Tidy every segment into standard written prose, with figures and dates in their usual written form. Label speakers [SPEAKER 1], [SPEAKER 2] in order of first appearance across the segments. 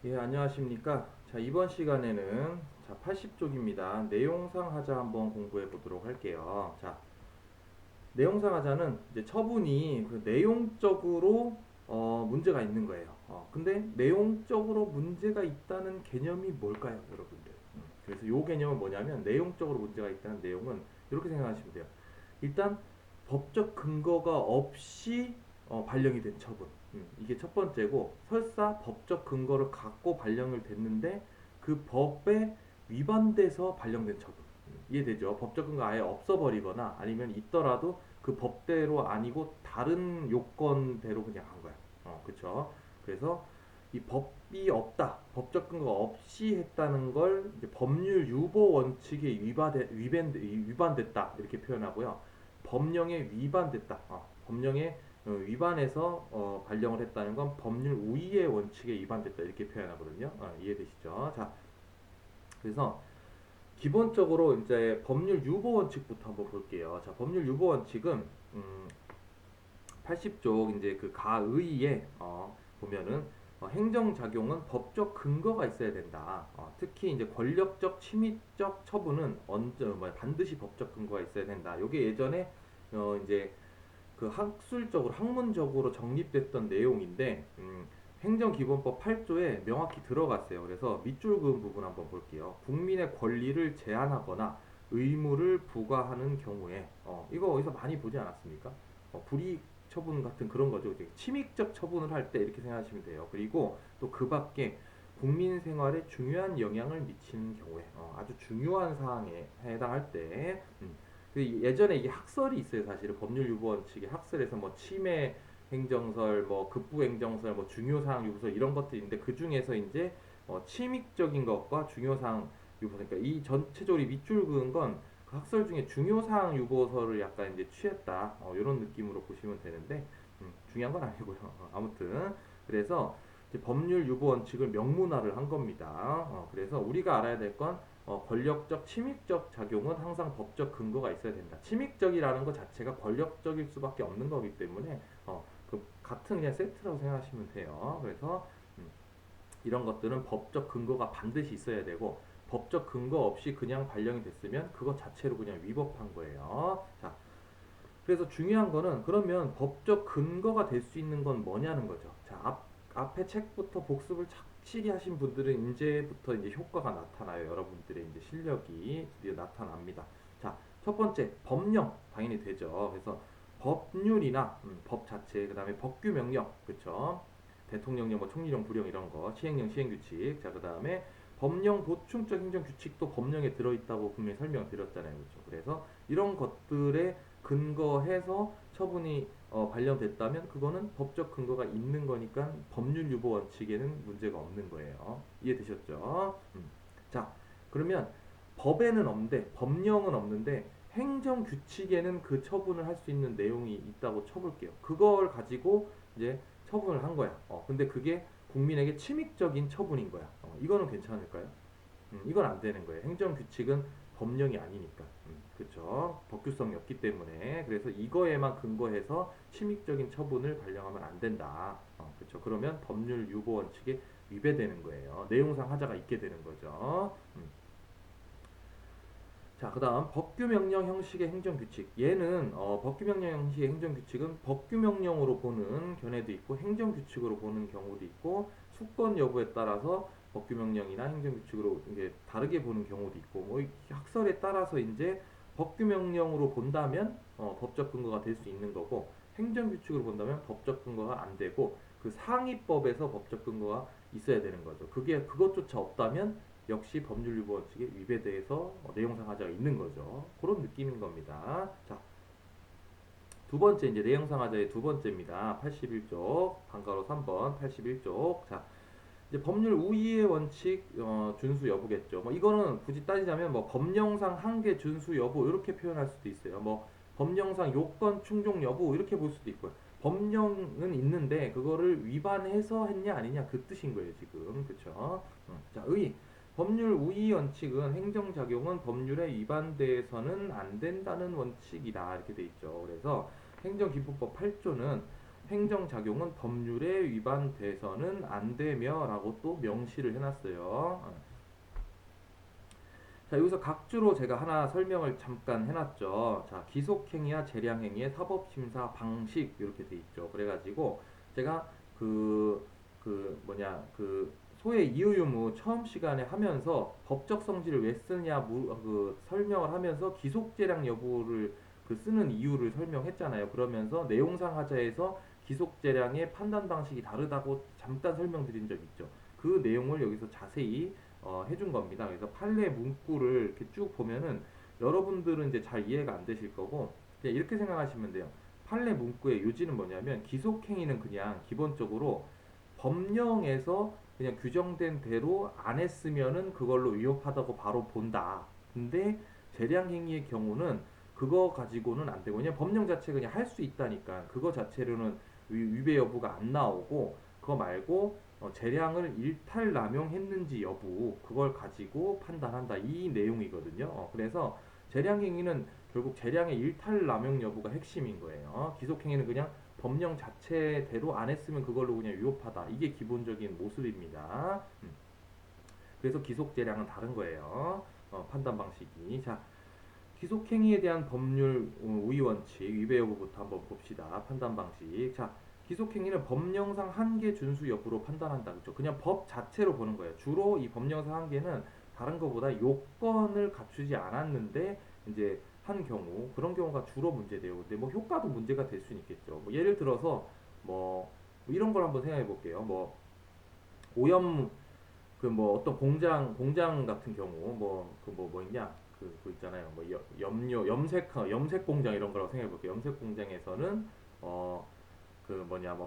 [SPEAKER 1] 예, 안녕하십니까. 자, 이번 시간에는 80쪽입니다. 내용상 하자 한번 공부해 보도록 할게요. 자, 내용상 하자는 이제 처분이 그 내용적으로 문제가 있는 거예요. 근데 내용적으로 문제가 있다는 개념이 뭘까요, 여러분들? 그래서 요 개념은 뭐냐면 내용적으로 문제가 있다는 내용은 이렇게 생각하시면 돼요. 일단 법적 근거가 없이 발령이 된 처분. 이게 첫 번째고, 설사 법적 근거를 갖고 발령을 됐는데 그 법에 위반돼서 발령된 처분. 이해되죠? 법적 근거 아예 없어버리거나 아니면 있더라도 그 법대로 아니고 다른 요건대로 그냥 한 거야. 그쵸? 그래서 이 법이 없다, 법적 근거 없이 했다는 걸 이제 법률 유보 원칙에 위반됐다 이렇게 표현하고요. 법령에 위반됐다, 법령에 위반해서 발령을 했다는 건 법률 우위의 원칙에 위반됐다 이렇게 표현하거든요. 이해되시죠? 자, 그래서 기본적으로 이제 법률 유보 원칙부터 한번 볼게요. 자, 법률 유보 원칙은 80쪽 이제 그 가의에 보면은 행정작용은 법적 근거가 있어야 된다. 특히 이제 권력적 침입적 처분은 반드시 법적 근거가 있어야 된다. 요게 예전에 이제 그 학술적으로 학문적으로 정립됐던 내용인데 행정기본법 8조에 명확히 들어갔어요. 그래서 밑줄 그은 부분 한번 볼게요. 국민의 권리를 제한하거나 의무를 부과하는 경우에 이거 어디서 많이 보지 않았습니까? 불이익 처분 같은 그런 거죠. 이제 침입적 처분을 할 때 이렇게 생각하시면 돼요. 그리고 또 그 밖에 국민 생활에 중요한 영향을 미치는 경우에 아주 중요한 사항에 해당할 때 그 예전에 이게 학설이 있어요. 사실은 법률유보원 측의 학설에서 뭐 침해 행정설, 뭐 급부 행정설, 뭐 중요사항 유보설 이런 것들이 있는데 그 중에서 이제 침입적인 것과 중요사항 유보, 그러니까 이 전체적으로 밑줄 그은 건 그 학설 중에 중요사항 유보서를 약간 이제 취했다, 이런 느낌으로 보시면 되는데 중요한 건 아니고요. 아무튼 그래서 이제 법률 유보 원칙을 명문화를 한 겁니다. 그래서 우리가 알아야 될 건 권력적 침입적 작용은 항상 법적 근거가 있어야 된다. 침입적이라는 것 자체가 권력적일 수밖에 없는 거기 때문에 그 같은 그냥 세트라고 생각하시면 돼요. 그래서 음, 이런 것들은 법적 근거가 반드시 있어야 되고 법적 근거 없이 그냥 발령이 됐으면 그것 자체로 그냥 위법한 거예요. 자, 그래서 중요한 거는 그러면 법적 근거가 될 수 있는 건 뭐냐는 거죠. 자, 앞에 책부터 복습을 착실히 하신 분들은 이제부터 이제 효과가 나타나요. 여러분들의 이제 실력이 드디어 나타납니다. 자, 첫 번째 법령 당연히 되죠. 그래서 법률이나 법 자체, 그다음에 법규 명령, 그렇죠? 대통령령, 뭐 총리령, 부령 이런 거, 시행령, 시행규칙. 자, 그다음에 법령 보충적 행정규칙도 법령에 들어있다고 분명히 설명을 드렸잖아요. 그렇죠? 그래서 이런 것들에 근거해서 처분이 발령됐다면 그거는 법적 근거가 있는 거니까 법률 유보 원칙에는 문제가 없는 거예요. 이해되셨죠? 자, 그러면 법에는 없는데 법령은 없는데 행정 규칙에는 그 처분을 할 수 있는 내용이 있다고 쳐볼게요. 그걸 가지고 이제 처분을 한 거야. 근데 그게 국민에게 침입적인 처분인 거야. 이거는 괜찮을까요? 이건 안 되는 거예요. 행정 규칙은 법령이 아니니까. 그렇죠. 법규성이 없기 때문에. 그래서 이거에만 근거해서 침입적인 처분을 발령하면 안 된다. 그렇죠. 그러면 법률 유보 원칙에 위배되는 거예요. 내용상 하자가 있게 되는 거죠. 자, 그다음 법규명령 형식의 행정규칙. 얘는 법규명령 형식의 행정규칙은 법규명령으로 보는 견해도 있고 행정규칙으로 보는 경우도 있고 수권 여부에 따라서 법규명령이나 행정규칙으로 이게 다르게 보는 경우도 있고 뭐 학설에 따라서 이제 법규명령으로 본다면 법적 근거가 될 수 있는 거고 행정규칙으로 본다면 법적 근거가 안 되고 그 상위법에서 법적 근거가 있어야 되는 거죠. 그게 그것조차 없다면 역시 법률유보 원칙에 위배돼서 내용상 하자가 있는 거죠. 그런 느낌인 겁니다. 자, 두 번째 이제 내용상 하자의 두 번째입니다. 81쪽 방가로 3번 81쪽. 자, 이제 법률 우위의 원칙 준수 여부겠죠. 뭐 이거는 굳이 따지자면 뭐 법령상 한계 준수 여부 이렇게 표현할 수도 있어요. 뭐 법령상 요건 충족 여부 이렇게 볼 수도 있고요. 법령은 있는데 그거를 위반해서 했냐 아니냐 그 뜻인 거예요 지금. 그쵸? 자, 의 법률 우위 원칙은 행정작용은 법률에 위반돼서는 안 된다는 원칙이다 이렇게 돼 있죠. 그래서 행정기본법 8조는 행정작용은 법률에 위반돼서는 안 되며 라고 또 명시를 해놨어요. 자, 여기서 각주로 제가 하나 설명을 잠깐 해놨죠. 자, 기속행위와 재량행위의 사법심사 방식 이렇게 돼 있죠. 그래가지고 제가 그 소의 이의유무 처음 시간에 하면서 법적 성질을 왜 쓰냐 설명을 하면서 기속재량 여부를 쓰는 이유를 설명했잖아요. 그러면서 내용상 하자에서 기속재량의 판단 방식이 다르다고 잠깐 설명드린 적 있죠. 그 내용을 여기서 자세히 해준 겁니다. 그래서 판례 문구를 이렇게 쭉 보면은 여러분들은 이제 잘 이해가 안 되실 거고 그냥 이렇게 생각하시면 돼요. 판례 문구의 요지는 뭐냐면 기속행위는 그냥 기본적으로 법령에서 그냥 규정된 대로 안 했으면은 그걸로 위법하다고 바로 본다. 근데 재량행위의 경우는 그거 가지고는 안 되고 그냥 법령 자체 그냥 할 수 있다니까 그거 자체로는 위배 여부가 안 나오고 그거 말고 재량을 일탈 남용했는지 여부 그걸 가지고 판단한다 이 내용이거든요. 그래서 재량행위는 결국 재량의 일탈 남용 여부가 핵심인 거예요. 기속행위는 그냥 법령 자체대로 안 했으면 그걸로 그냥 위법하다 이게 기본적인 모습입니다. 그래서 기속재량은 다른 거예요. 판단 방식이. 자, 기속행위에 대한 법률 우위 원칙 위배 여부부터 한번 봅시다. 판단 방식. 자, 기속행위는 법령상 한계 준수 여부로 판단한다. 그렇죠? 그냥 법 자체로 보는 거예요. 주로 이 법령상 한계는 다른 것보다 요건을 갖추지 않았는데 이제 한 경우 그런 경우가 주로 문제돼요. 근데 뭐 효과도 문제가 될 수는 있겠죠. 뭐 예를 들어서 뭐 이런 걸 한번 생각해 볼게요. 뭐 오염 뭐 어떤 공장 같은 경우 뭐 있냐 그 있잖아요 뭐 염료 염색 공장 이런 거라고 생각해 볼게요. 염색 공장에서는 뭐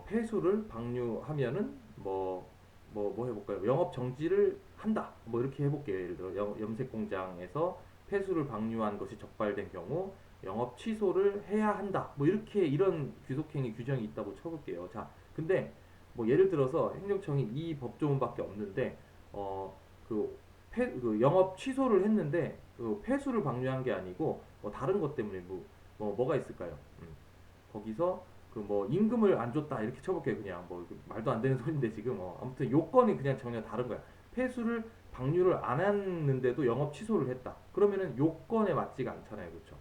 [SPEAKER 1] 폐수를 방류하면은 뭐 해볼까요? 영업 정지를 한다. 뭐 이렇게 해볼게요. 예를 들어 염색 공장에서 폐수를 방류한 것이 적발된 경우 영업 취소를 해야 한다. 뭐 이렇게 이런 귀속행위 규정이 있다고 쳐볼게요. 자, 근데 뭐 예를 들어서 행정청이 이 법조문밖에 없는데 어, 그, 그 영업 취소를 했는데 그 폐수를 방류한 게 아니고 뭐 다른 것 때문에 뭐가 있을까요? 거기서 그 뭐 임금을 안 줬다 이렇게 쳐볼게요. 그냥 뭐 말도 안 되는 소리인데 지금 아무튼 요건이 그냥 전혀 다른 거야. 폐수를 방류를 안 했는데도 영업 취소를 했다. 그러면은 요건에 맞지가 않잖아요, 그렇죠?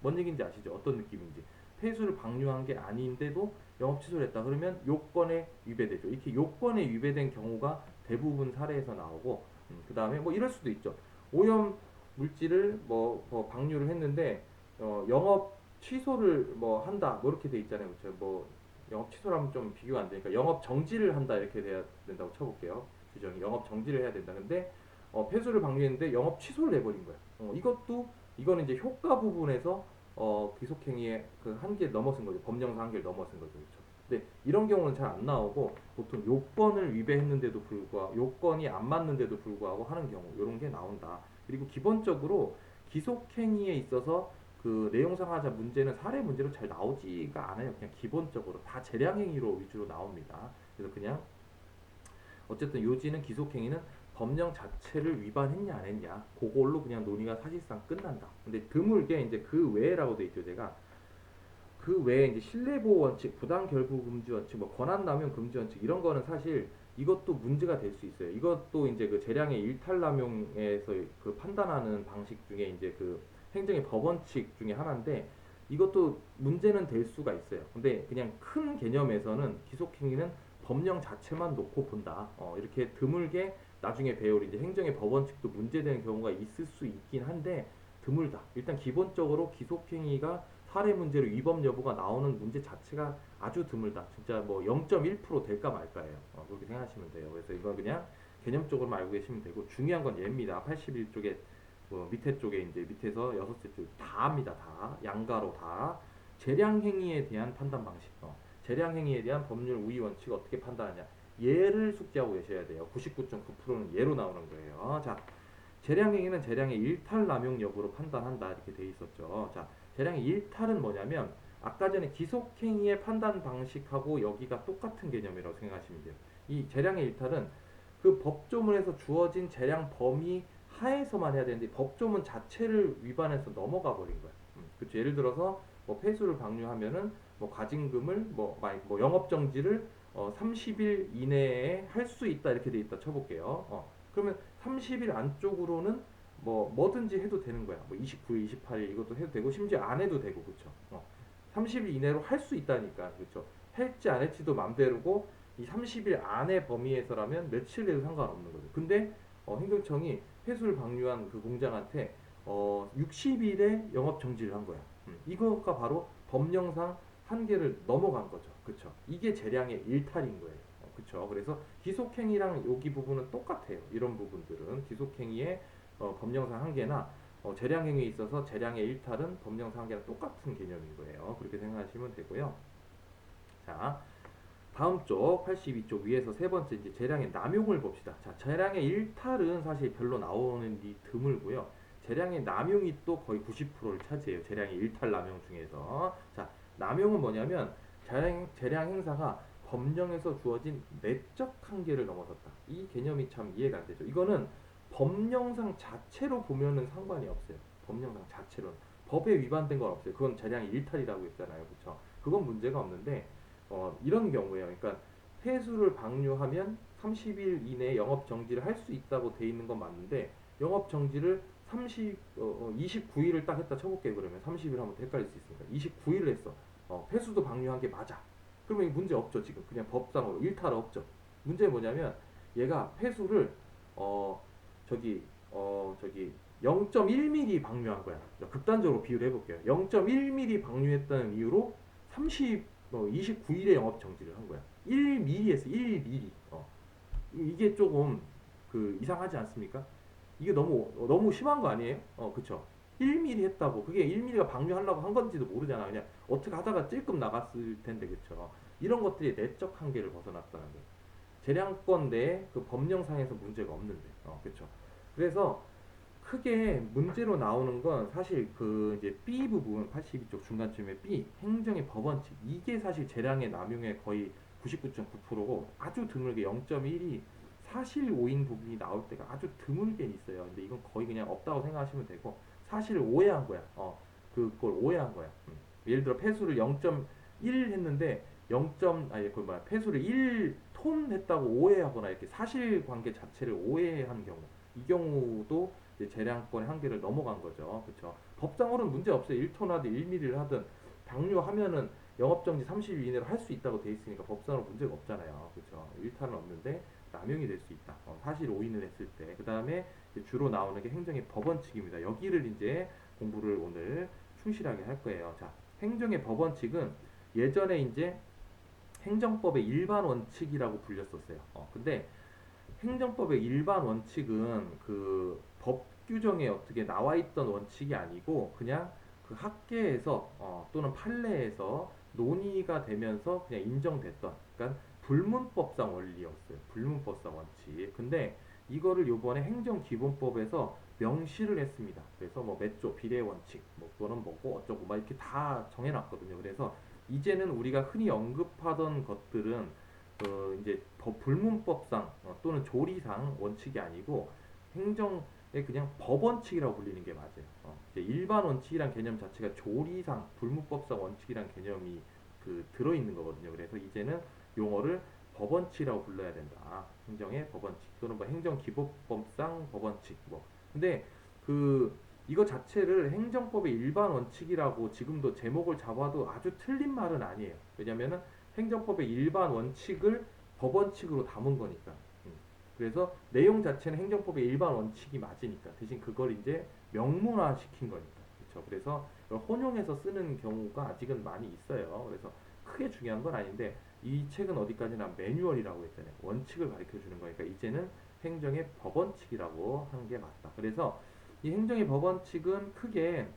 [SPEAKER 1] 뭔 얘기인지 아시죠? 어떤 느낌인지. 폐수를 방류한 게 아닌데도 영업 취소를 했다. 그러면 요건에 위배되죠. 이렇게 요건에 위배된 경우가 대부분 사례에서 나오고 그 다음에 뭐 이럴 수도 있죠. 오염 물질을 뭐 방류를 했는데 영업 취소를 뭐 한다 뭐 이렇게 돼 있잖아요. 그렇죠? 뭐 영업 취소라면 좀 비교가 안 되니까 영업 정지를 한다 이렇게 돼야 된다고 쳐볼게요. 규정이 영업 정지를 해야 된다. 근데 폐수를 방류했는데 영업 취소를 내버린 거야. 이거는 이제 효과 부분에서 귀속행위의 그 한계 넘어선 거죠. 법령상 한계를 넘어선 거죠. 그렇죠? 근데 이런 경우는 잘 안 나오고 보통 요건을 위배했는데도 불구하고 요건이 안 맞는데도 불구하고 하는 경우 이런 게 나온다. 그리고 기본적으로 기속행위에 있어서 그 내용상 하자 문제는 사례 문제로 잘 나오지가 않아요. 그냥 기본적으로 다 재량행위로 위주로 나옵니다. 그래서 그냥 어쨌든 요지는 기속행위는 법령 자체를 위반했냐 안 했냐 그걸로 그냥 논의가 사실상 끝난다. 근데 드물게 이제 그 외라고 돼 있죠. 제가 그 외에 이제 신뢰보호 원칙, 부당 결부 금지 원칙, 뭐 권한 남용 금지 원칙 이런 거는 사실 이것도 문제가 될 수 있어요. 이것도 이제 그 재량의 일탈 남용에서 그 판단하는 방식 중에 이제 그 행정의 법원칙 중에 하나인데 이것도 문제는 될 수가 있어요. 근데 그냥 큰 개념에서는 기속행위는 법령 자체만 놓고 본다. 이렇게 드물게 나중에 배울 이제 행정의 법원칙도 문제되는 경우가 있을 수 있긴 한데 드물다. 일단 기본적으로 기속행위가 사례 문제로 위법 여부가 나오는 문제 자체가 아주 드물다. 진짜 뭐 0.1% 될까 말까예요. 그렇게 생각하시면 돼요. 그래서 이건 그냥 개념적으로만 알고 계시면 되고 중요한 건 얘입니다. 81쪽에 밑에 쪽에 이제 밑에서 여섯째 쪽 다 합니다. 다 양가로 다 재량 행위에 대한 판단 방식. 재량 행위에 대한 법률 우위 원칙 어떻게 판단하냐. 예를 숙지하고 계셔야 돼요. 99.9%는 예로 나오는 거예요. 자, 재량 행위는 재량의 일탈 남용 여부로 판단한다 이렇게 돼 있었죠. 자, 재량의 일탈은 뭐냐면 아까 전에 기속행위의 판단 방식하고 여기가 똑같은 개념이라고 생각하시면 돼요. 이 재량의 일탈은 그 법조문에서 주어진 재량 범위 하에서만 해야 되는데 법조문 자체를 위반해서 넘어가 버린 거야. 그렇죠. 예를 들어서 뭐 폐수를 방류하면은 뭐 과징금을 뭐 영업 정지를 30일 이내에 할 수 있다 이렇게 돼 있다 쳐볼게요. 그러면 30일 안쪽으로는 뭐든지 해도 되는 거야. 뭐 29일, 28일 이것도 해도 되고 심지어 안 해도 되고 그쵸. 30일 이내로 할 수 있다니까 그쵸. 할지 안 할지도 맘대로고 이 30일 안에 범위에서라면 며칠 내도 상관없는 거죠. 근데 행정청이 폐수를 방류한 그 공장한테 60일에 영업 정지를 한 거야. 이거가 바로 법령상 한계를 넘어간 거죠. 그쵸? 이게 재량의 일탈인 거예요. 그쵸? 그래서 기속행위랑 여기 부분은 똑같아요. 이런 부분들은 기속행위의 법령상 한계나 재량행위에 있어서 재량의 일탈은 법령상 한계랑 똑같은 개념인 거예요. 그렇게 생각하시면 되고요. 자, 다음 쪽 82쪽 위에서 세 번째 이제 재량의 남용을 봅시다. 자, 재량의 일탈은 사실 별로 나오는 이 드물고요. 재량의 남용이 또 거의 90%를 차지해요. 재량의 일탈 남용 중에서. 자, 남용은 뭐냐면 재량 행사가 법령에서 주어진 내적 한계를 넘어섰다. 이 개념이 참 이해가 안 되죠. 이거는 법령상 자체로 보면은 상관이 없어요. 법령상 자체로는. 법에 위반된 건 없어요. 그건 재량의 일탈이라고 했잖아요. 그렇죠? 그건 문제가 없는데 이런 경우에요. 그러니까 폐수를 방류하면 30일 이내에 영업 정지를 할 수 있다고 돼 있는 건 맞는데 영업 정지를 29일을 딱 했다 쳐볼게요. 그러면 30일 하면 헷갈릴 수 있으니까 29일을 했어. 폐수도 방류한 게 맞아. 그러면 문제 없죠. 지금 그냥 법상으로 일탈 없죠. 문제는 뭐냐면 얘가 폐수를 어 저기 저기 0.1mm 방류한 거야. 극단적으로 비유를 해볼게요. 0.1mm 방류했다는 이유로 29일에 영업 정지를 한 거야. 1mm 했어. 1mm. 이게 조금 이상하지 않습니까? 이게 너무 심한 거 아니에요? 그쵸? 1mm 했다고 그게 1mm가 방류하려고 한 건지도 모르잖아. 그냥 어떻게 하다가 찔끔 나갔을 텐데 그쵸? 이런 것들이 내적 한계를 벗어났다는 거예요. 재량권 내에 그 법령상에서 문제가 없는데, 그쵸? 그래서 크게 문제로 나오는 건 사실 그 이제 B 부분 82쪽 중간쯤에 B 행정의 법원칙 이게 사실 재량의 남용의 거의 99.9%고 아주 드물게 0.1이 사실 오인 부분이 나올 때가 아주 드물게 있어요. 근데 이건 거의 그냥 없다고 생각하시면 되고 사실을 오해한 거야. 그걸 오해한 거야. 예를 들어 폐수를 0.1 했는데 0. 아니 그 뭐야 폐수를 1톤 했다고 오해하거나 이렇게 사실관계 자체를 오해한 경우 이 경우도 이제 재량권의 한계를 넘어간 거죠. 그렇죠? 법상으로는 문제 없어요. 1톤 하든 1mm를 하든 방류하면은 영업정지 30일 이내로 할 수 있다고 돼 있으니까 법상으로 문제가 없잖아요. 그렇죠? 일탈은 없는데 남용이 될 수 있다. 사실 오인을 했을 때. 그 다음에 주로 나오는 게 행정의 법원칙입니다. 여기를 이제 공부를 오늘 충실하게 할 거예요. 자, 행정의 법원칙은 예전에 이제 행정법의 일반 원칙이라고 불렸었어요. 근데 행정법의 일반 원칙은 그 법 규정에 어떻게 나와 있던 원칙이 아니고 그냥 그 학계에서 또는 판례에서 논의가 되면서 그냥 인정됐던 그러니까 불문법상 원리였어요. 불문법상 원칙. 근데 이거를 요번에 행정기본법에서 명시를 했습니다. 그래서 뭐 몇 조 비례 원칙 뭐 또는 뭐고 어쩌고 막 이렇게 다 정해놨거든요. 그래서 이제는 우리가 흔히 언급하던 것들은 이제 불문법상 또는 조리상 원칙이 아니고 행정의 그냥 법원칙이라고 불리는 게 맞아요. 이제 일반 원칙이란 개념 자체가 조리상 불문법상 원칙이란 개념이 들어있는 거거든요. 그래서 이제는 용어를 법원칙이라고 불러야 된다. 행정의 법원칙 또는 뭐 행정기본법상 법원칙 뭐. 근데 이거 자체를 행정법의 일반 원칙이라고 지금도 제목을 잡아도 아주 틀린 말은 아니에요. 왜냐면은 행정법의 일반 원칙을 법원칙으로 담은 거니까. 그래서 내용 자체는 행정법의 일반 원칙이 맞으니까 대신 그걸 이제 명문화 시킨 거니까. 그렇죠. 그래서 혼용해서 쓰는 경우가 아직은 많이 있어요. 그래서 크게 중요한 건 아닌데 이 책은 어디까지나 매뉴얼이라고 했잖아요. 원칙을 가르쳐 주는 거니까 이제는 행정의 법원칙이라고 하는 게 맞다. 그래서 이 행정의 법원칙은 크게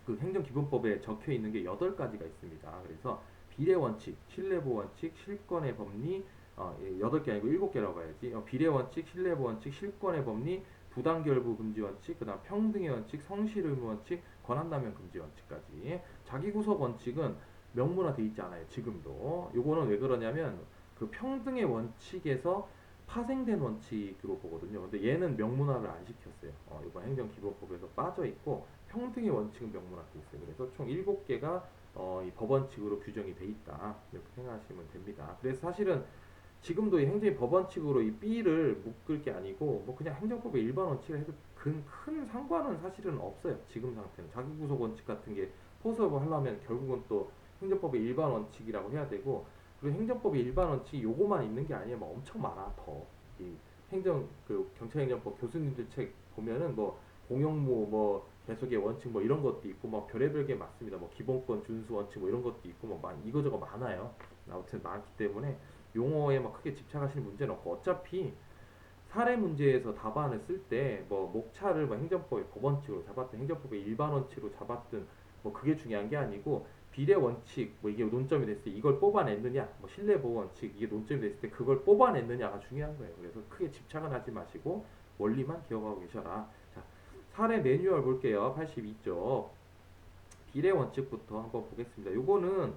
[SPEAKER 1] 그 행정기본법에 적혀 있는 게 8가지가 있습니다. 그래서 비례원칙, 신뢰보원칙, 실권의 법리, 8개 아니고 7개라고 봐야지. 비례원칙, 신뢰보원칙, 실권의 법리, 부당결부 금지원칙, 그 다음 평등의 원칙, 성실의무원칙, 권한남용 금지원칙까지. 자기구속 원칙은 명문화돼 있지 않아요. 지금도. 요거는 왜 그러냐면 그 평등의 원칙에서 파생된 원칙으로 보거든요. 근데 얘는 명문화를 안 시켰어요. 이번 행정기본법에서 빠져 있고 평등의 원칙은 명문화돼 있어요. 그래서 총 7개가 이 법원칙으로 규정이 돼 있다. 이렇게 생각하시면 됩니다. 그래서 사실은 지금도 이 행정이 법원칙으로 이 B를 묶을 게 아니고 뭐 그냥 행정법의 일반 원칙을 해도 큰 상관은 사실은 없어요. 지금 상태는 자기구속 원칙 같은 게 포섭을 하려면 결국은 또 행정법의 일반 원칙이라고 해야 되고, 그리고 행정법의 일반 원칙이 요거만 있는 게 아니에요. 뭐 엄청 많아 더. 이 행정 그 경찰행정법 교수님들 책 보면은 뭐 공용무 뭐 계속의 원칙 뭐 이런 것도 있고 뭐 별의별 게 많습니다. 뭐 기본권 준수 원칙 뭐 이런 것도 있고 뭐 이거저거 많아요. 아무튼 많기 때문에 용어에 막 크게 집착하시는 문제는 없고, 어차피 사례 문제에서 답안을 쓸 때 뭐 목차를 뭐 행정법의 법원칙으로 잡았든 행정법의 일반 원칙으로 잡았든 뭐 그게 중요한 게 아니고, 비례 원칙 뭐 이게 논점이 됐을 때 이걸 뽑아냈느냐, 뭐 신뢰보호 원칙 이게 논점이 됐을 때 그걸 뽑아냈느냐가 중요한 거예요. 그래서 크게 집착은 하지 마시고 원리만 기억하고 계셔라. 자, 사례 매뉴얼 볼게요. 82쪽 비례 원칙부터 한번 보겠습니다. 요거는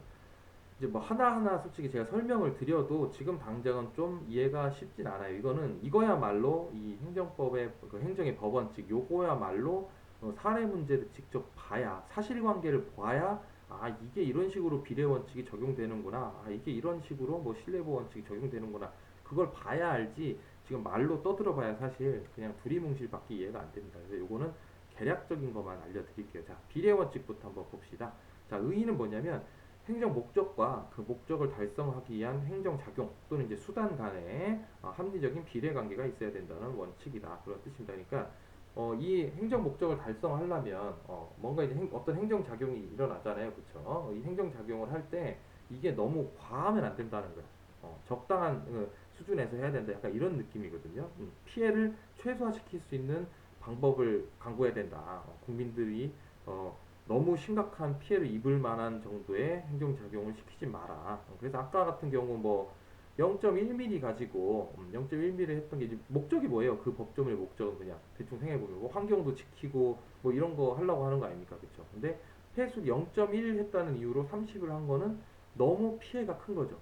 [SPEAKER 1] 이제 뭐 하나하나 솔직히 제가 설명을 드려도 지금 당장은 좀 이해가 쉽진 않아요. 이거는 이거야말로 이 행정법의 그 행정의 법원칙 요거야말로 사례 문제를 직접 봐야, 사실관계를 봐야 아 이게 이런 식으로 비례 원칙이 적용되는구나, 아 이게 이런 식으로 뭐 신뢰보호 원칙이 적용되는구나, 그걸 봐야 알지 지금 말로 떠들어 봐야 사실 그냥 두리뭉실밖에 이해가 안 됩니다. 그래서 요거는 개략적인 것만 알려드릴게요. 자, 비례 원칙부터 한번 봅시다. 자, 의의는 뭐냐면 행정 목적과 그 목적을 달성하기 위한 행정 작용 또는 이제 수단 간의 합리적인 비례 관계가 있어야 된다는 원칙이다. 그런 뜻입니다. 그러니까 이 행정 목적을 달성하려면 뭔가 이제 어떤 행정 작용이 일어나잖아요, 그렇죠? 이 행정 작용을 할 때 이게 너무 과하면 안 된다는 거야. 적당한 수준에서 해야 된다. 약간 이런 느낌이거든요. 피해를 최소화시킬 수 있는 방법을 강구해야 된다. 국민들이 너무 심각한 피해를 입을 만한 정도의 행정작용을 시키지 마라. 그래서 아까 같은 경우 뭐 0.1mm 가지고 0.1mm 했던 게 이제 목적이 뭐예요? 그 법조문의 목적은 그냥 대충 생각해보면 뭐 환경도 지키고 뭐 이런 거 하려고 하는 거 아닙니까? 그쵸? 근데 폐수 0.1 했다는 이유로 30을 한 거는 너무 피해가 큰 거죠.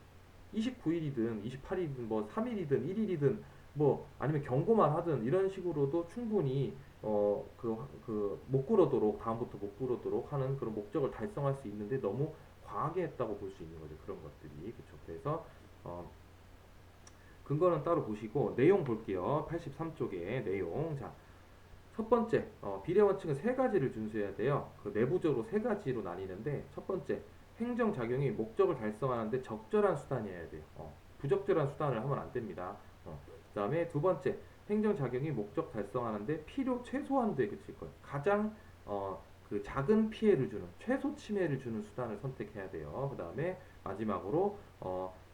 [SPEAKER 1] 29일이든 28일이든 뭐 3일이든 1일이든 뭐 아니면 경고만 하든 이런 식으로도 충분히 못 그러도록, 다음부터 못 그러도록 하는 그런 목적을 달성할 수 있는데 너무 과하게 했다고 볼 수 있는 거죠. 그런 것들이. 그렇죠. 그래서 어, 근거는 따로 보시고 내용 볼게요. 83쪽에 내용. 자, 첫 번째, 비례 원칙은 세 가지를 준수해야 돼요. 그 내부적으로 세 가지로 나뉘는데, 첫 번째, 행정 작용이 목적을 달성하는데 적절한 수단이어야 돼요. 부적절한 수단을 하면 안 됩니다. 그다음에 두 번째, 행정 작용이 목적 달성하는데 필요 최소한도에 그칠 거예요. 가장 그 작은 피해를 주는, 최소 침해를 주는 수단을 선택해야 돼요. 그다음에 마지막으로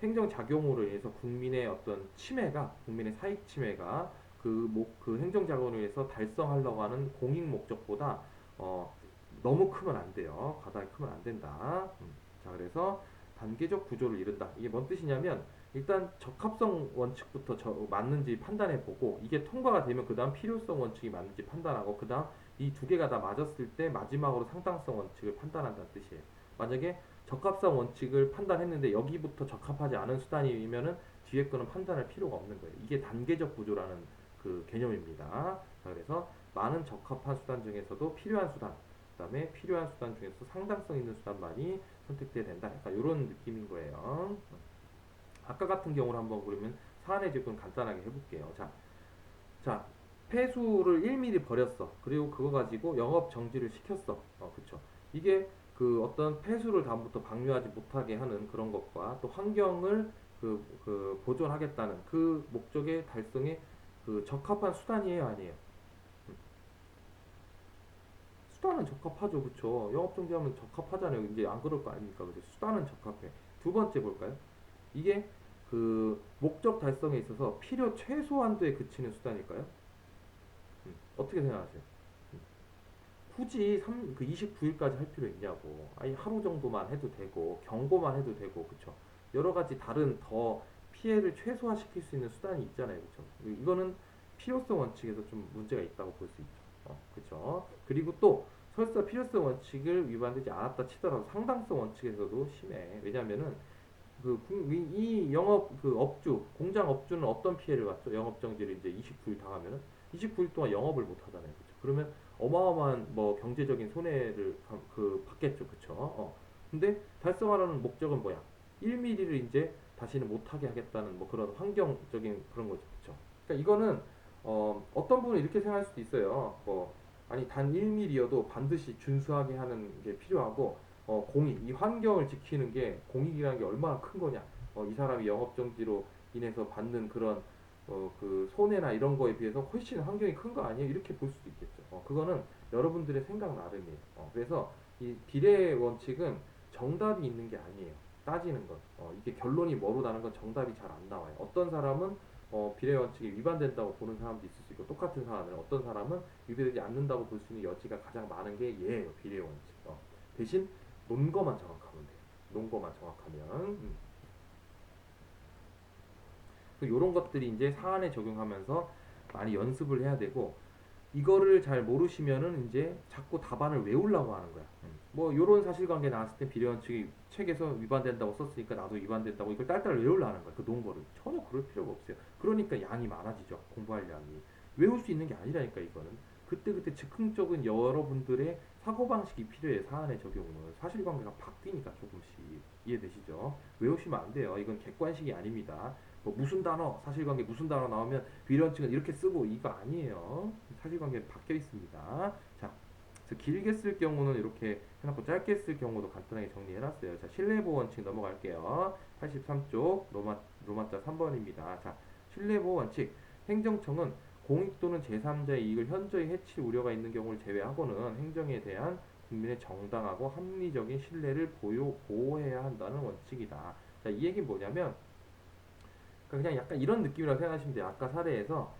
[SPEAKER 1] 행정 작용으로 인해서 국민의 어떤 침해가, 국민의 사익 침해가 그 행정작원을 위해서 달성하려고 하는 공익 목적보다 너무 크면 안 돼요. 과다히 크면 안 된다. 자, 그래서 단계적 구조를 이룬다. 이게 뭔 뜻이냐면 일단 적합성 원칙부터 맞는지 판단해 보고, 이게 통과가 되면 그 다음 필요성 원칙이 맞는지 판단하고, 그 다음 이 두 개가 다 맞았을 때 마지막으로 상당성 원칙을 판단한다는 뜻이에요. 만약에 적합성 원칙을 판단했는데 여기부터 적합하지 않은 수단이면은 뒤에 거는 판단할 필요가 없는 거예요. 이게 단계적 구조라는 그 개념입니다. 자, 그래서 많은 적합한 수단 중에서도 필요한 수단, 그다음에 필요한 수단 중에서 상당성 있는 수단만이 선택돼야 된다. 약간 이런 느낌인 거예요. 아까 같은 경우를 한번 그러면 사안의 접근 간단하게 해볼게요. 자, 폐수를 1mm 버렸어. 그리고 그거 가지고 영업 정지를 시켰어. 그쵸. 이게 그 어떤 폐수를 다음부터 방류하지 못하게 하는 그런 것과 또 환경을 보존하겠다는 그 목적의 달성에 그 적합한 수단이에요, 아니에요? 음, 수단은 적합하죠, 그쵸. 영업 정지하면 적합하잖아요. 이제 안 그럴 거 아닙니까? 그죠? 수단은 적합해. 두 번째 볼까요? 이게 그 목적 달성에 있어서 필요 최소한도에 그치는 수단일까요? 어떻게 생각하세요? 음, 굳이 29일까지 할 필요 있냐고. 아니, 하루 정도만 해도 되고, 경고만 해도 되고, 그쵸? 여러 가지 다른 더 피해를 최소화시킬 수 있는 수단이 있잖아요, 그쵸? 이거는 필요성 원칙에서 좀 문제가 있다고 볼 수 있죠. 그쵸? 그리고 또 설사 필요성 원칙을 위반되지 않았다 치더라도 상당성 원칙에서도 심해. 왜냐면은 이 영업 그 업주, 공장 업주는 어떤 피해를 받죠? 영업 정지를 이제 29일 당하면은 29일 동안 영업을 못 하잖아요. 그렇죠? 그러면 어마어마한 뭐 경제적인 손해를 받겠죠. 그렇죠? 근데 달성하라는 목적은 뭐야? 1mm를 이제 다시는 못하게 하겠다는 뭐 그런 환경적인 그런 거죠. 그렇죠? 그러니까 이거는 어떤 분은 이렇게 생각할 수도 있어요. 아니 단 1mm여도 반드시 준수하게 하는 게 필요하고 공익, 이 환경을 지키는 게 공익이라는 게 얼마나 큰 거냐. 이 사람이 영업 정지로 인해서 받는 그런 그 손해나 이런 거에 비해서 훨씬 환경이 큰 거 아니에요? 이렇게 볼 수도 있겠죠. 그거는 여러분들의 생각 나름이에요. 그래서 이 비례 원칙은 정답이 있는 게 아니에요. 따지는 것. 이게 결론이 뭐로 나는 건 정답이 잘 안 나와요. 어떤 사람은 비례 원칙이 위반된다고 보는 사람도 있을 수 있고 똑같은 사안을 어떤 사람은 위배되지 않는다고 볼 수 있는 여지가 가장 많은 게 얘예요. 비례 원칙. 대신 논거만 정확하면 돼요. 논거만 정확하면. 이런 것들이 이제 사안에 적용하면서 많이 연습을 해야 되고 이거를 잘 모르시면은 이제 자꾸 답안을 외우려고 하는 거야. 뭐 요런 사실관계 나왔을 때 비례원칙이 책에서 위반된다고 썼으니까 나도 위반된다고 이걸 딸딸 외우려고 하는 거야. 그 논거를 전혀 그럴 필요가 없어요. 그러니까 양이 많아지죠. 공부할 양이. 외울 수 있는 게 아니라니까 이거는. 그때그때 즉흥적인 여러분들의 사고방식이 필요해요. 사안의 적용은. 사실관계가 바뀌니까 조금씩. 이해되시죠? 외우시면 안 돼요. 이건 객관식이 아닙니다. 뭐 무슨 단어, 사실관계 무슨 단어 나오면 비례원칙은 이렇게 쓰고 이거 아니에요. 사실관계는 바뀌어 있습니다. 자, 그래서 길게 쓸 경우는 이렇게 해놓고 짧게 쓸 경우도 간단하게 정리해놨어요. 자, 신뢰보호 원칙 넘어갈게요. 83쪽 로마자 3번입니다. 자, 신뢰보호 원칙. 행정청은 공익 또는 제3자의 이익을 현저히 해칠 우려가 있는 경우를 제외하고는 행정에 대한 국민의 정당하고 합리적인 신뢰를 보호해야 한다는 원칙이다. 자, 이 얘기는 뭐냐면 그냥 약간 이런 느낌이라고 생각하시면 돼요. 아까 사례에서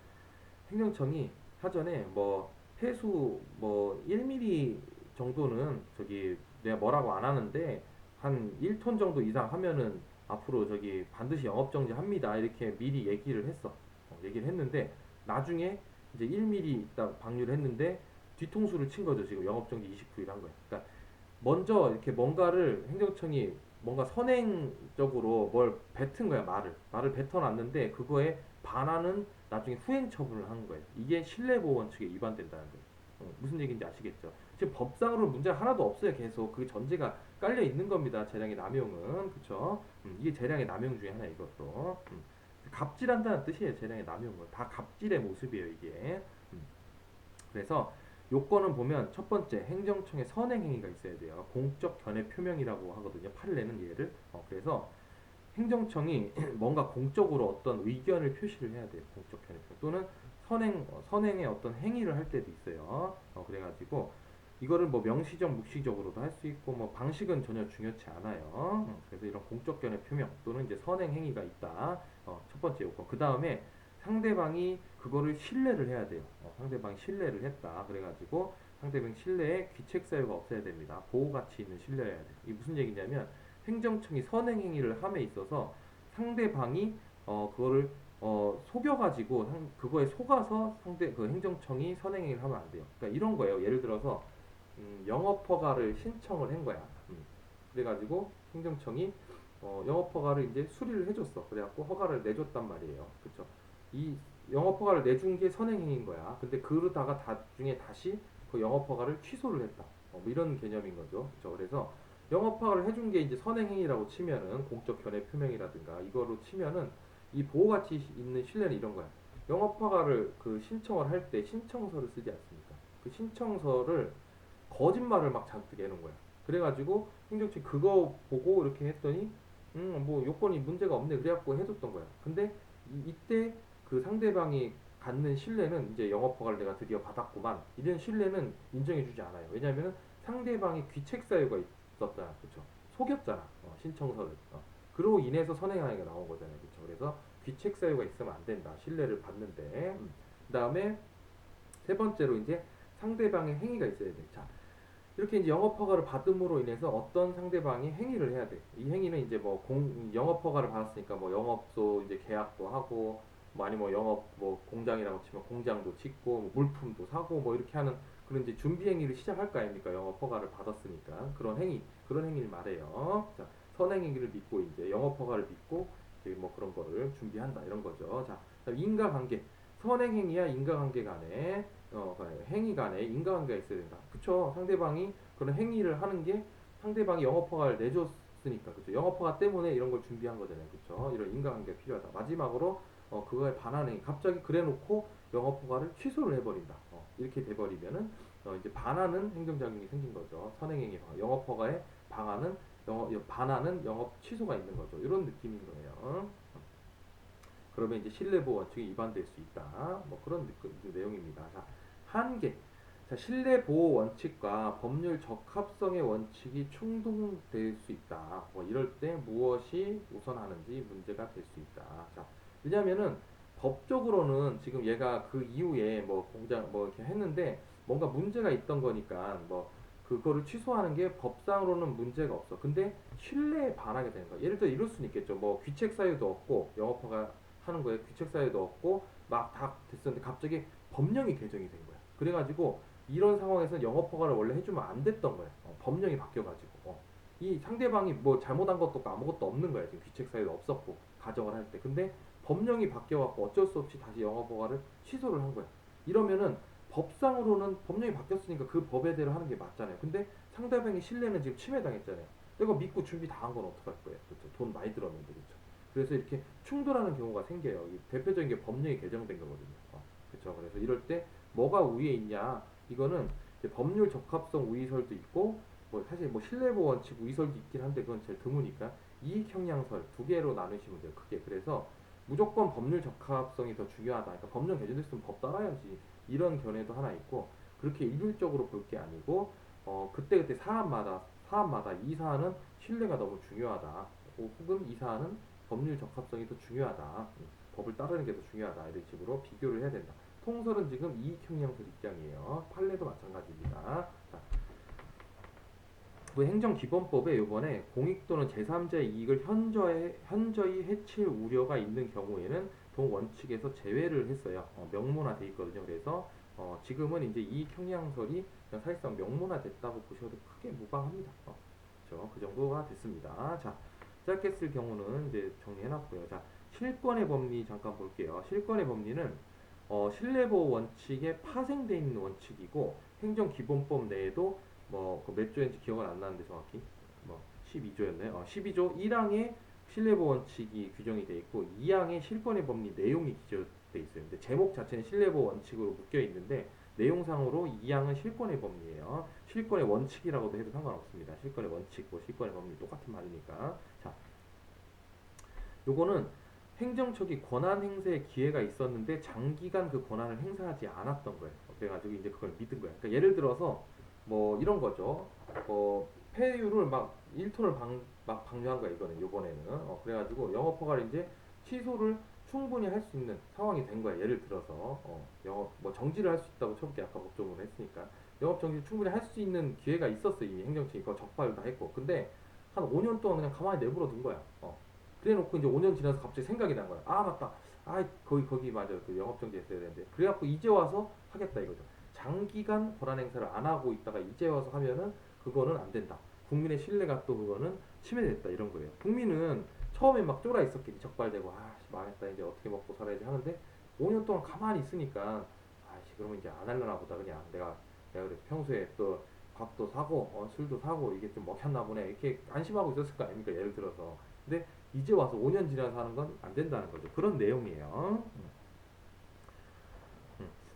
[SPEAKER 1] 행정청이 사전에 뭐 폐수 뭐 1mm 정도는 저기 내가 뭐라고 안 하는데 한 1톤 정도 이상 하면은 앞으로 저기 반드시 영업정지 합니다. 이렇게 미리 얘기를 했어. 얘기를 했는데 나중에 이제 1mm 딱 방류를 했는데 뒤통수를 친 거죠. 지금 영업정지 29일 한 거야. 그러니까 먼저 이렇게 뭔가를 행정청이 뭔가 선행적으로 뭘 뱉은 거야. 말을 뱉어놨는데 그거에 반하는 나중에 후행 처분을 한 거예요. 이게 신뢰보호 원칙에 위반된다는 거예요. 무슨 얘기인지 아시겠죠? 지금 법상으로 문제가 하나도 없어요. 계속 그 전제가 깔려 있는 겁니다. 재량의 남용은. 그쵸? 이게 재량의 남용 중에 하나 이것도. 갑질한다는 뜻이에요. 재량의 남용은 다 갑질의 모습이에요. 이게. 그래서 요건은 보면 첫 번째 행정청의 선행행위가 있어야 돼요. 공적 견해 표명이라고 하거든요. 판례는 얘를. 그래서 행정청이 뭔가 공적으로 어떤 의견을 표시를 해야 돼요. 공적 견해 표명 또는 선행의 어떤 행위를 할 때도 있어요. 그래가지고 이거를 뭐 명시적, 묵시적으로도 할 수 있고 뭐 방식은 전혀 중요치 않아요. 그래서 이런 공적 견해 표명 또는 이제 선행 행위가 있다. 첫 번째 요건. 그 다음에 상대방이 그거를 신뢰를 해야 돼요. 상대방이 신뢰를 했다. 그래가지고 상대방 신뢰에 귀책 사유가 없어야 됩니다. 보호 가치 있는 신뢰여야 돼요. 이게 무슨 얘기냐면 행정청이 선행 행위를 함에 있어서 상대방이 그거를 속여가지고 그거에 속아서 상대 그 행정청이 선행 행위를 하면 안 돼요. 그러니까 이런 거예요. 예를 들어서 영업 허가를 신청을 한 거야. 그래가지고 행정청이 영업 허가를 이제 수리를 해줬어. 그래갖고 허가를 내줬단 말이에요. 그쵸? 이 영업 허가를 내준 게 선행행위인 거야. 근데 그러다가 나중에 다시 그 영업 허가를 취소를 했다. 뭐 이런 개념인 거죠. 그쵸? 그래서 영업 허가를 해준 게 이제 선행행위라고 치면은 공적 견해 표명이라든가 이거로 치면은 이 보호 가치 있는 신뢰는 이런 거야. 영업 허가를 그 신청을 할 때 신청서를 쓰지 않습니까? 그 신청서를 거짓말을 막 잔뜩 해놓은 거야. 그래가지고 행정청이 그거 보고 이렇게 했더니 뭐 요건이 문제가 없네 그래갖고 해줬던 거야. 근데 이때 그 상대방이 갖는 신뢰는 이제 영업 허가를 내가 드디어 받았구만 이런 신뢰는 인정해주지 않아요. 왜냐하면 상대방이 귀책 사유가 있었잖아. 그쵸? 속였잖아. 신청서를. 그로 인해서 선행하기가 나온 거잖아요. 그쵸? 그래서 귀책 사유가 있으면 안 된다. 신뢰를 받는데. 그 다음에 세 번째로 이제 상대방의 행위가 있어야 돼. 자, 이렇게 이제 영업 허가를 받음으로 인해서 어떤 상대방이 행위를 해야 돼. 이 행위는 이제 뭐 영업 허가를 받았으니까 뭐 영업소 이제 계약도 하고 뭐 아니면 뭐 영업 뭐 공장이라고 치면 공장도 짓고 뭐 물품도 사고 뭐 이렇게 하는 그런 이제 준비 행위를 시작할 거 아닙니까? 영업 허가를 받았으니까 그런 행위를 말해요. 자, 선행 행위를 믿고 이제 영업 허가를 믿고 이제 뭐 그런 거를 준비한다 이런 거죠. 자, 인과관계 선행 행위와 인과관계 간에 행위 간에 인과관계가 있어야 된다. 그쵸? 상대방이 그런 행위를 하는 게 상대방이 영업 허가를 내줬으니까 그죠. 영업 허가 때문에 이런 걸 준비한 거잖아요. 그죠. 이런 인과관계가 필요하다. 마지막으로 그거에 반하는 갑자기 그래놓고 영업 허가를 취소를 해버린다. 이렇게 돼버리면은 이제 반하는 행정작용이 생긴 거죠. 선행행위 방해. 영업 허가에 방하는 반하는 영업 취소가 있는 거죠. 이런 느낌인 거예요. 그러면 이제 신뢰보호 원칙이 위반될 수 있다. 뭐 그런 내용입니다. 자, 한계. 자, 신뢰보호 원칙과 법률 적합성의 원칙이 충돌될 수 있다. 뭐 이럴 때 무엇이 우선하는지 문제가 될 수 있다. 자, 왜냐면은 법적으로는 지금 얘가 그 이후에 뭐 공장 뭐 이렇게 했는데 뭔가 문제가 있던 거니까 뭐 그거를 취소하는 게 법상으로는 문제가 없어. 근데 신뢰에 반하게 되는 거야. 예를 들어 이럴 수는 있겠죠. 뭐 귀책 사유도 없고 영업허가 하는 거에 귀책 사유도 없고 막 다 됐었는데 갑자기 법령이 개정이 된 거야. 그래가지고 이런 상황에서 영업 허가를 원래 해주면 안 됐던 거야. 법령이 바뀌어가지고 이 상대방이 뭐 잘못한 것도 없고 아무것도 없는 거야. 지금 귀책 사유도 없었고 가정을 할 때. 근데 법령이 바뀌어갖고 어쩔 수 없이 다시 영업 허가를 취소를 한 거야. 이러면은 법상으로는 법령이 바뀌었으니까 그 법에대로 하는 게 맞잖아요. 근데 상대방의 신뢰는 지금 침해당했잖아요. 내가 믿고 준비 다 한 건 어떡할 거예요? 그렇죠? 돈 많이 들었는데 그렇죠? 그래서 이렇게 충돌하는 경우가 생겨요. 대표적인 게 법령이 개정된 거거든요. 그렇죠? 그래서 이럴 때 뭐가 우위에 있냐? 이거는 이제 법률 적합성 우위설도 있고 뭐 사실 뭐 신뢰보호 원칙 우위설도 있긴 한데 그건 제일 드무니까 이익 형량설 두 개로 나누시면 돼요. 크게. 그래서 무조건 법률 적합성이 더 중요하다. 그러니까 법령 개정됐으면 법 따라야지. 이런 견해도 하나 있고 그렇게 일률적으로 볼 게 아니고 그때그때 사안마다 이 사안은 신뢰가 너무 중요하다. 혹은 이 사안은 법률 적합성이 더 중요하다. 법을 따르는 게 더 중요하다. 이런 식으로 비교를 해야 된다. 통설은 지금 이익 형량설 입장이에요. 판례도 마찬가지입니다. 자, 그 행정기본법에 이번에 공익 또는 제3자의 이익을 현저히 해칠 우려가 있는 경우에는 동 원칙에서 제외를 했어요. 명문화돼 있거든요. 그래서 지금은 이제 이익 형량설이 그냥 사실상 명문화됐다고 보셔도 크게 무방합니다. 그렇죠? 그 정도가 됐습니다. 자, 짧게 쓸 경우는 이제 정리해놨고요. 자, 실권의 법리 잠깐 볼게요. 실권의 법리는 신뢰보호 원칙에 파생되어 있는 원칙이고 행정기본법 내에도 뭐몇 조인지 기억은 안 나는데 정확히 뭐 12조였나요? 12조 1항에 신뢰보호 원칙이 규정이 되어 있고 2항에 실권의 법리 내용이 기재되어 있어요. 근데 제목 자체는 신뢰보호 원칙으로 묶여 있는데 내용상으로 2항은 실권의 법리예요. 실권의 원칙이라고도 해도 상관없습니다. 실권의 원칙, 뭐 실권의 법리 똑같은 말이니까. 자, 요거는 행정처기 권한 행사의 기회가 있었는데 장기간 그 권한을 행사하지 않았던 거예요. 그래가지고 이제 그걸 믿은 거예요. 그러니까 예를 들어서 뭐 이런 거죠. 폐유를 막 1톤을 막 방류한 거야 이거는 요번에는. 그래가지고 영업 허가를 이제 취소를 충분히 할 수 있는 상황이 된 거야. 예를 들어서 영업 뭐 정지를 할 수 있다고 쳐볼게. 아까 법조문을 했으니까 영업 정지 충분히 할 수 있는 기회가 있었어. 이미 행정처기 그거 적발도 다 했고. 근데 한 5년 동안 그냥 가만히 내버려 둔 거야. 그래 놓고 이제 5년 지나서 갑자기 생각이 난 거야. 아, 맞다. 아, 거기 맞아. 그 영업정지 했어야 되는데. 그래갖고 이제 와서 하겠다 이거죠. 장기간 권한 행사를 안 하고 있다가 이제 와서 하면은 그거는 안 된다. 국민의 신뢰가 또 그거는 침해됐다 이런 거예요. 국민은 처음에 막 쫄아 있었겠지. 적발되고 아, 망했다. 이제 어떻게 먹고 살아야지 하는데 5년 동안 가만히 있으니까 아씨 그러면 이제 안 하려나 보다. 그냥 내가 그래서 평소에 또 밥도 사고 술도 사고 이게 좀 먹혔나 보네. 이렇게 안심하고 있었을 거 아닙니까? 예를 들어서. 근데 이제 와서 5년 지나서 하는 건 안 된다는 거죠. 그런 내용이에요.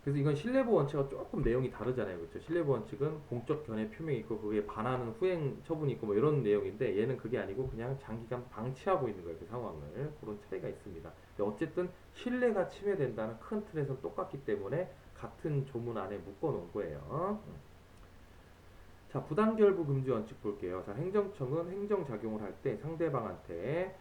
[SPEAKER 1] 그래서 이건 신뢰보호 원칙과 조금 내용이 다르잖아요. 그렇죠? 신뢰보호 원칙은 공적 견해 표명이 있고 그게 반하는 후행 처분이 있고 뭐 이런 내용인데 얘는 그게 아니고 그냥 장기간 방치하고 있는 거예요. 그 상황을. 그런 차이가 있습니다. 어쨌든 신뢰가 침해된다는 큰 틀에서 똑같기 때문에 같은 조문 안에 묶어 놓은 거예요. 자, 부당결부 금지 원칙 볼게요. 자, 행정청은 행정작용을 할 때 상대방한테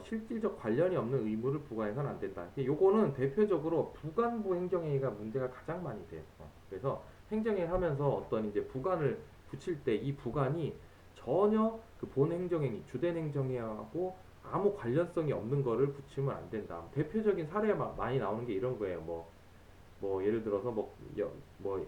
[SPEAKER 1] 실질적 관련이 없는 의무를 부과해서는 안 된다. 요거는 대표적으로 부관부 행정행위가 문제가 가장 많이 돼요. 그래서 행정행위를 하면서 어떤 이제 부관을 붙일 때 이 부관이 전혀 그 본 행정행위, 주된 행정행위하고 아무 관련성이 없는 거를 붙이면 안 된다. 대표적인 사례가 많이 나오는 게 이런 거예요. 뭐 예를 들어서 뭐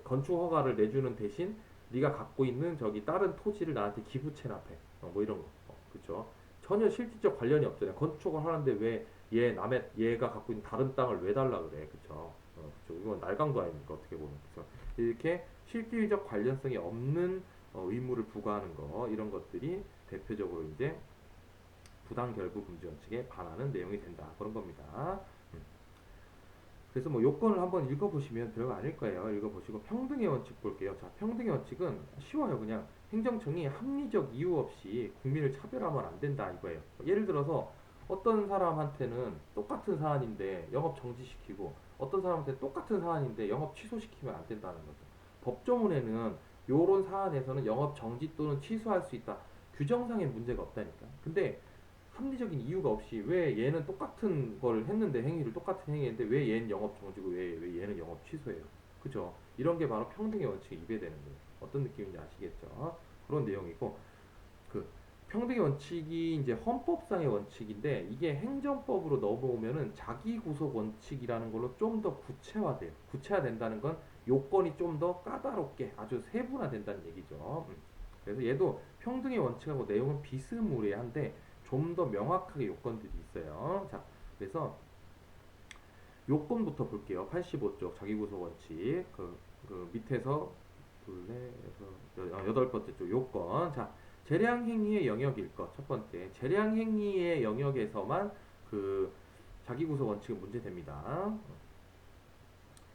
[SPEAKER 1] 건축 허가를 내주는 대신 네가 갖고 있는 저기 다른 토지를 나한테 기부 체납해. 뭐 이런 거. 그렇죠? 전혀 실질적 관련이 없잖아요. 건축을 하는데 왜 얘가 갖고 있는 다른 땅을 왜 달라 그래. 그렇죠? 그렇죠. 이건 날강도 아닙니까? 어떻게 보면. 그래서 이렇게 실질적 관련성이 없는 의무를 부과하는 거 이런 것들이 대표적으로 이제 부당 결부 금지 원칙에 반하는 내용이 된다 그런 겁니다. 음. 그래서 뭐 요건을 한번 읽어보시면 별거 아닐 거예요. 읽어보시고 평등의 원칙 볼게요. 자, 평등의 원칙은 쉬워요. 그냥 행정청이 합리적 이유 없이 국민을 차별하면 안 된다 이거예요. 예를 들어서 어떤 사람한테는 똑같은 사안인데 영업 정지시키고 어떤 사람한테 똑같은 사안인데 영업 취소시키면 안 된다는 거죠. 법조문에는 요런 사안에서는 영업 정지 또는 취소할 수 있다. 규정상의 문제가 없다니까. 근데 합리적인 이유가 없이 왜 얘는 똑같은 걸 했는데 행위를 똑같은 행위했는데 왜 얘는 영업 정지고 왜 얘는 영업 취소해요? 그죠? 이런 게 바로 평등의 원칙에 위배되는 거예요. 어떤 느낌인지 아시겠죠? 그런 내용이고 그 평등의 원칙이 이제 헌법상의 원칙인데 이게 행정법으로 넣어보면은 자기 구속 원칙이라는 걸로 좀 더 구체화돼요. 구체화된다는 건 요건이 좀 더 까다롭게 아주 세분화된다는 얘기죠. 그래서 얘도 평등의 원칙하고 내용은 비스무리한데 좀 더 명확하게 요건들이 있어요. 자, 그래서 요건부터 볼게요. 85쪽 자기구속 원칙 그 밑에서 여덟 번째 쪽 요건. 자, 재량 행위의 영역일 것. 첫 번째, 재량 행위의 영역에서만 그 자기구속 원칙은 문제됩니다.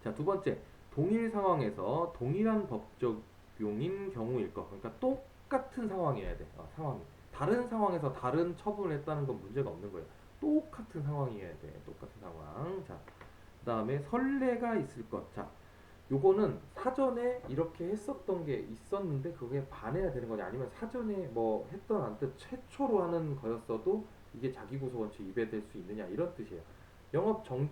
[SPEAKER 1] 자, 두 번째, 동일 상황에서 동일한 법 적용인 경우일 것. 그러니까 똑같은 상황이어야 돼. 상황이. 다른 상황에서 다른 처분을 했다는 건 문제가 없는 거예요. 똑같은 상황이어야 돼. 똑같은 상황. 자, 그 다음에 선례가 있을 것. 자, 요거는 사전에 이렇게 했었던 게 있었는데 그게 반해야 되는 거냐 아니면 사전에 뭐 했던 안 뜻 최초로 하는 거였어도 이게 자기구속 원칙 위배될 수 있느냐 이런 뜻이에요. 영업 정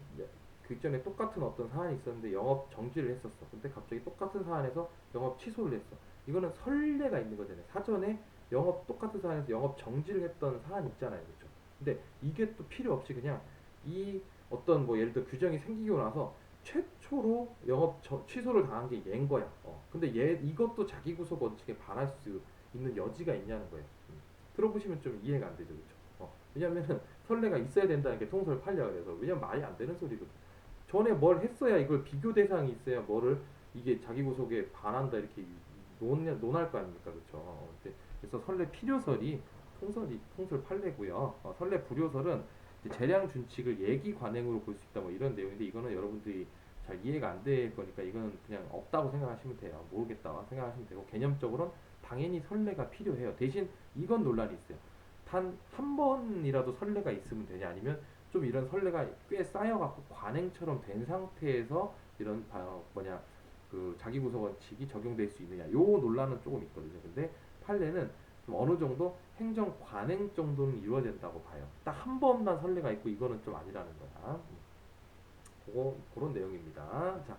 [SPEAKER 1] 그 전에 똑같은 어떤 사안이 있었는데 영업 정지를 했었어. 근데 갑자기 똑같은 사안에서 영업 취소를 했어. 이거는 선례가 있는 거잖아요. 사전에 영업 똑같은 사안에서 영업 정지를 했던 사안이 있잖아요. 그렇죠? 근데 이게 또 필요 없이 그냥 이 어떤 뭐 예를 들어 규정이 생기고 나서 최초로 영업 취소를 당한 게 얘인 거야. 근데 얘 이것도 자기 구속 원칙에 반할 수 있는 여지가 있냐는 거예요. 들어보시면 좀 이해가 안 되죠, 그렇죠? 왜냐면은 선례가 있어야 된다는 게 통설 판례가 그래서 왜냐면 말이 안 되는 소리거든. 전에 뭘 했어야 이걸 비교 대상이 있어야 뭐를 이게 자기 구속에 반한다 이렇게 논할 거 아닙니까, 그렇죠? 그래서 선례 필요설이 통설 판례고요. 선례 불효설은 재량 준칙을 예기 관행으로 볼 수 있다 뭐 이런 내용인데 이거는 여러분들이 잘 이해가 안 될 거니까 이거는 그냥 없다고 생각하시면 돼요. 모르겠다 생각하시면 되고 개념적으로는 당연히 선례가 필요해요. 대신 이건 논란이 있어요. 단 한 번이라도 선례가 있으면 되냐 아니면 좀 이런 선례가 꽤 쌓여갖고 관행처럼 된 상태에서 이런 그 자기구속 원칙이 적용될 수 있느냐 요 논란은 조금 있거든요. 근데 판례는 좀 어느 정도 행정 관행 정도는 이루어진다고 봐요. 딱 한 번만 선례가 있고 이거는 좀 아니라는 거야. 그런 내용입니다. 자,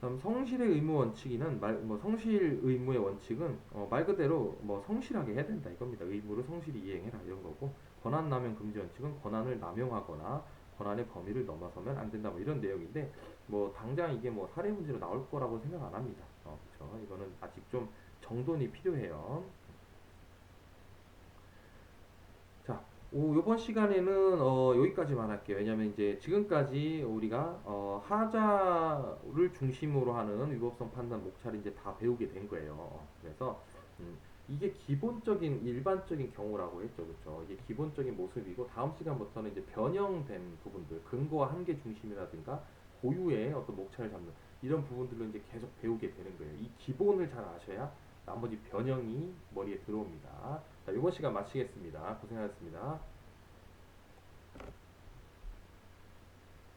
[SPEAKER 1] 다음 성실의 의무 원칙이는 뭐 성실 의무의 원칙은 말 그대로 뭐 성실하게 해야 된다 이겁니다. 의무를 성실히 이행해라 이런 거고 권한 남용 금지 원칙은 권한을 남용하거나 권한의 범위를 넘어서면 안 된다 뭐 이런 내용인데 뭐 당장 이게 뭐 사례 문제로 나올 거라고 생각 안 합니다. 그렇죠. 이거는 아직 좀 정돈이 필요해요. 자, 요번 시간에는 여기까지만 할게요. 왜냐면 이제 지금까지 우리가 하자를 중심으로 하는 위법성 판단 목차를 이제 다 배우게 된 거예요. 그래서 이게 기본적인 일반적인 경우라고 했죠. 그렇죠? 이게 기본적인 모습이고 다음 시간부터는 이제 변형된 부분들, 근거와 한계 중심이라든가 고유의 어떤 목차를 잡는 이런 부분들로 이제 계속 배우게 되는 거예요. 이 기본을 잘 아셔야 나머지 변형이 머리에 들어옵니다. 자, 이번 시간 마치겠습니다. 고생하셨습니다.